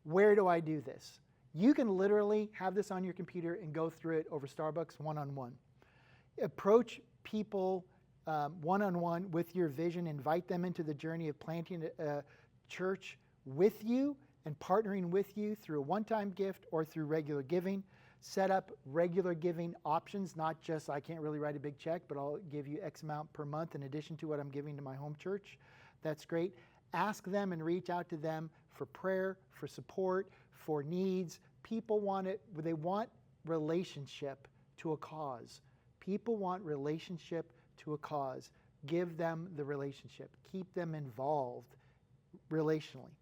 Where do I do this? You can literally have this on your computer and go through it over Starbucks one-on-one. Approach people one-on-one with your vision. Invite them into the journey of planting a church with you and partnering with you through a one-time gift or through regular giving. Set up regular giving options, not just I can't really write a big check, but I'll give you X amount per month in addition to what I'm giving to my home church. That's great. Ask them and reach out to them for prayer, for support, for needs. People want it, they want relationship to a cause. People want relationship to a cause. Give them the relationship. Keep them involved relationally.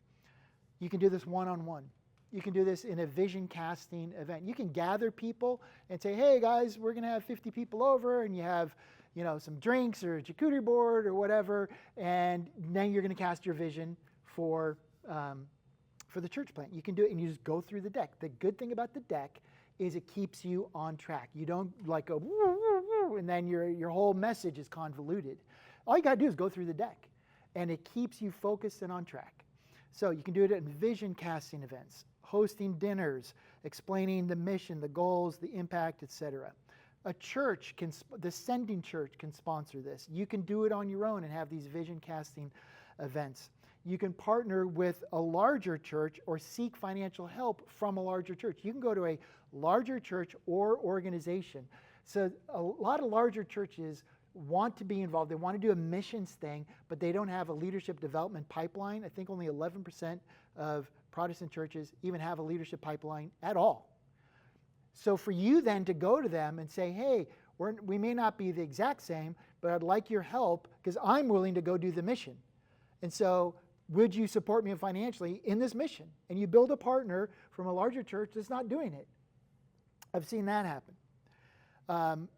You can do this one-on-one. You can do this in a vision casting event. You can gather people and say, hey guys, we're going to have 50 people over, and you have, some drinks or a charcuterie board or whatever, and then you're going to cast your vision for the church plant. You can do it, and you just go through the deck. The good thing about the deck is it keeps you on track. You don't like go woo, woo, woo, and then your whole message is convoluted. All you got to do is go through the deck, and it keeps you focused and on track. So you can do it in vision casting events, hosting dinners, explaining the mission, the goals, the impact, etc. A church the Sending Church can sponsor this. You can do it on your own and have these vision casting events. You can partner with a larger church or seek financial help from a larger church. You can go to a larger church or organization. So a lot of larger churches want to be involved. They want to do a missions thing, but they don't have a leadership development pipeline. I think only 11% of Protestant churches even have a leadership pipeline at all. So for you then to go to them and say, hey, we may not be the exact same, but I'd like your help because I'm willing to go do the mission. And so would you support me financially in this mission? And you build a partner from a larger church that's not doing it. I've seen that happen.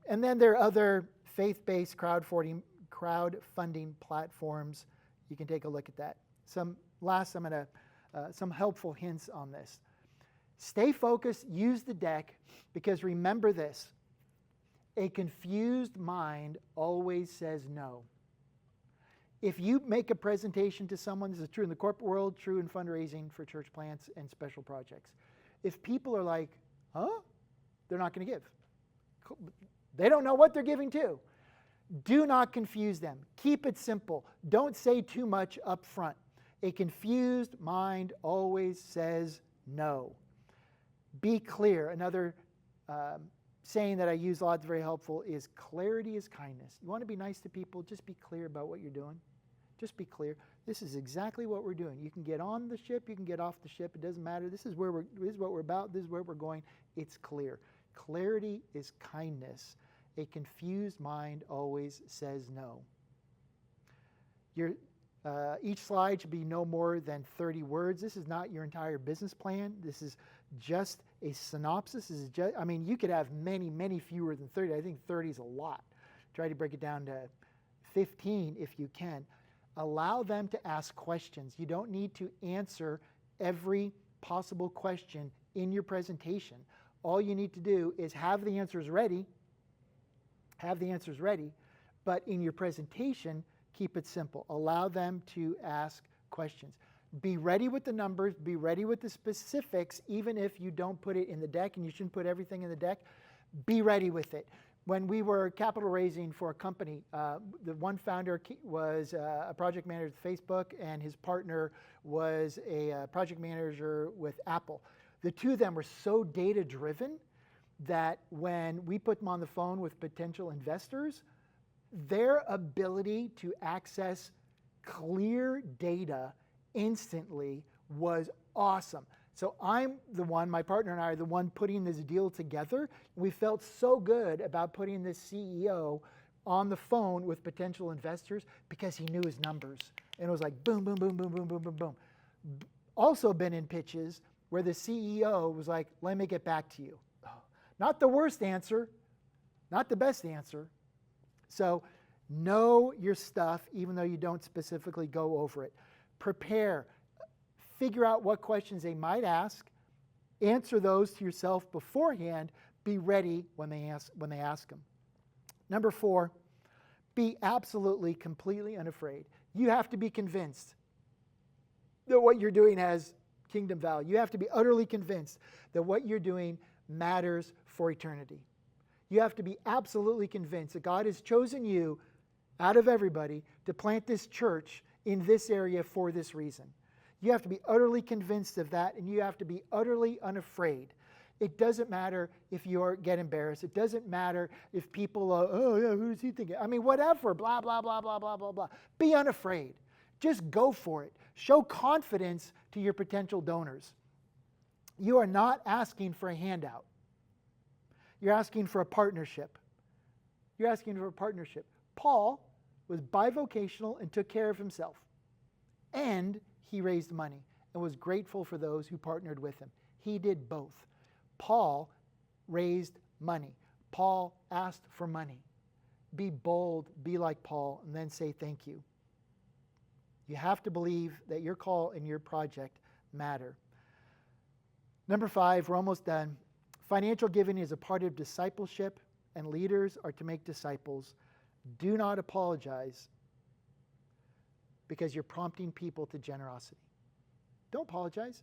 And then there are other faith-based crowdfunding platforms. You can take a look at that. Some helpful hints on this. Stay focused, use the deck, because remember this, a confused mind always says no. If you make a presentation to someone, this is true in the corporate world, true in fundraising for church plants and special projects. If people are like, huh? They're not going to give. They don't know what they're giving to. Do not confuse them. Keep it simple. Don't say too much up front. A confused mind always says no. Be clear. Another saying that I use a lot that's very helpful is clarity is kindness. You want to be nice to people, just be clear about what you're doing. Just be clear. This is exactly what we're doing. You can get on the ship, you can get off the ship. It doesn't matter. This is what we're about. This is where we're going. It's clear. Clarity is kindness. A confused mind always says no. Each slide should be no more than 30 words. This is not your entire business plan. This is just a synopsis. This is just, you could have many, many fewer than 30. I think 30 is a lot. Try to break it down to 15 if you can. Allow them to ask questions. You don't need to answer every possible question in your presentation. All you need to do is have the answers ready. But in your presentation, keep it simple. Allow them to ask questions. Be ready with the numbers. Be ready with the specifics, even if you don't put it in the deck, and you shouldn't put everything in the deck. Be ready with it. When we were capital raising for a company, the one founder was a project manager at Facebook, and his partner was a project manager with Apple. The two of them were so data-driven that when we put them on the phone with potential investors, their ability to access clear data instantly was awesome. So my partner and I are the one putting this deal together. We felt so good about putting this CEO on the phone with potential investors because he knew his numbers. And it was like boom, boom, boom, boom, boom, boom, boom, boom. Also been in pitches where the CEO was like, let me get back to you. Not the worst answer, not the best answer. So know your stuff even though you don't specifically go over it. Prepare. Figure out what questions they might ask. Answer those to yourself beforehand. Be ready when they ask them. Number 4, be absolutely, completely unafraid. You have to be convinced that what you're doing has kingdom value. You have to be utterly convinced that what you're doing matters for eternity. You have to be absolutely convinced that God has chosen you out of everybody to plant this church in this area for this reason. You have to be utterly convinced of that, and you have to be utterly unafraid. It doesn't matter if you get embarrassed. It doesn't matter if people, oh yeah, who does he think? I mean, whatever, blah, blah, blah, blah, blah, blah, blah. Be unafraid. Just go for it. Show confidence to your potential donors. You are not asking for a handout. You're asking for a partnership. You're asking for a partnership. Paul was bivocational and took care of himself. And he raised money and was grateful for those who partnered with him. He did both. Paul raised money. Paul asked for money. Be bold, be like Paul, and then say thank you. You have to believe that your call and your project matter. Number 5, we're almost done. Financial giving is a part of discipleship, and leaders are to make disciples. Do not apologize because you're prompting people to generosity. Don't apologize.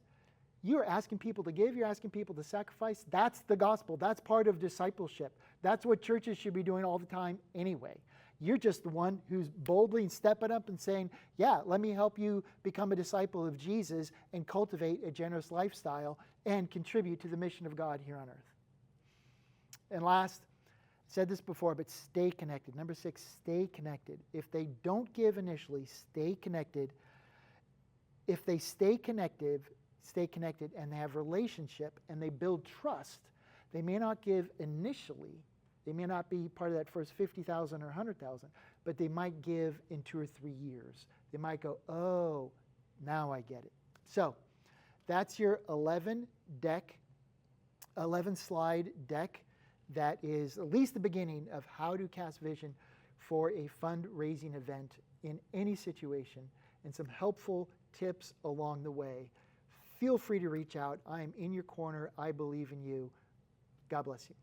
You are asking people to give. You're asking people to sacrifice. That's the gospel. That's part of discipleship. That's what churches should be doing all the time anyway. You're just the one who's boldly stepping up and saying, yeah, let me help you become a disciple of Jesus and cultivate a generous lifestyle and contribute to the mission of God here on earth. And last, I said this before, but stay connected. Number 6, stay connected. If they don't give initially, stay connected. If they stay connected and they have relationship and they build trust, they may not give initially. They may not be part of that first 50,000 or 100,000, but they might give in 2 or 3 years. They might go, oh, now I get it. So that's your 11 slide deck that is at least the beginning of how to cast vision for a fundraising event in any situation, and some helpful tips along the way. Feel free to reach out. I am in your corner. I believe in you. God bless you.